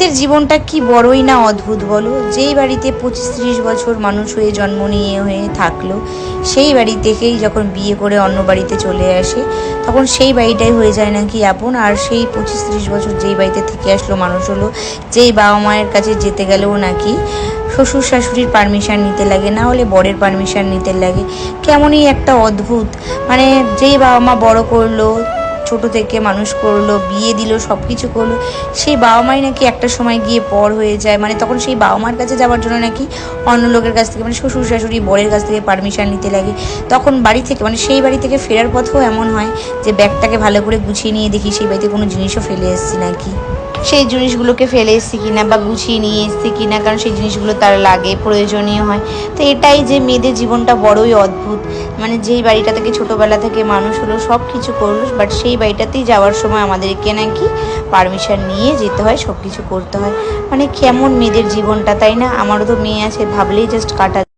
মেয়েদের জীবনটা কি বড়ই না অদ্ভুত বলো। যেই বাড়িতে 25-30 বছর মানুষ হয়ে জন্ম নিয়ে হয়ে থাকলো, সেই বাড়ি থেকেই যখন বিয়ে করে অন্য বাড়িতে চলে আসে, তখন সেই বাড়িটাই হয়ে যায় নাকি আপন। আর সেই 25-30 বছর যেই বাড়িতে থেকে আসলো মানুষ হলো, যেই বাবা মায়ের কাছে যেতে গেলেও নাকি শ্বশুর শাশুড়ির পারমিশন নিতে লাগে, না হলে বরের পারমিশন নিতে লাগে। কেমনই একটা অদ্ভুত, মানে যেই বাবা মা বড় করলো, ছোট থেকে মানুষ করলো, বিয়ে দিল, সব কিছু করলো, সেই বাবা মাই নাকি একটা সময় গিয়ে পর হয়ে যায়। মানে তখন সেই বাবা মার কাছে যাওয়ার জন্য নাকি অন্য লোকের কাছ থেকে, মানে শ্বশুর শাশুড়ি বরের কাছ থেকে পারমিশন নিতে লাগে। তখন বাড়ি থেকে, মানে সেই বাড়ি থেকে ফেরার পথেও এমন হয় যে ব্যাগটাকে ভালো করে গুছিয়ে নিয়ে দেখি সেই বাড়িতে কোনো জিনিসও ফেলে এসেছি নাকি, সেই জিনিসগুলোকে ফেলে এসেছি কিনা বা গুছিয়ে নিয়ে এসেছি কিনা, কারণ সেই জিনিসগুলো তার লাগে, প্রয়োজনীয় হয়। তো এটাই যে মেয়েদের জীবনটা বড়ই অদ্ভুত। মানে যেই বাড়িটা থেকে ছোটোবেলা থেকে মানুষ হলো, সব কিছু করলো, বাট সেই বাড়িটাতেই যাওয়ার সময় আমাদেরকে নাকি পারমিশন নিয়ে যেতে হয়, সব কিছু করতে হয়। মানে কেমন মেয়েদের জীবনটা, তাই না? আমারও তো মেয়ে আছে, ভাবলেই জাস্ট কাটা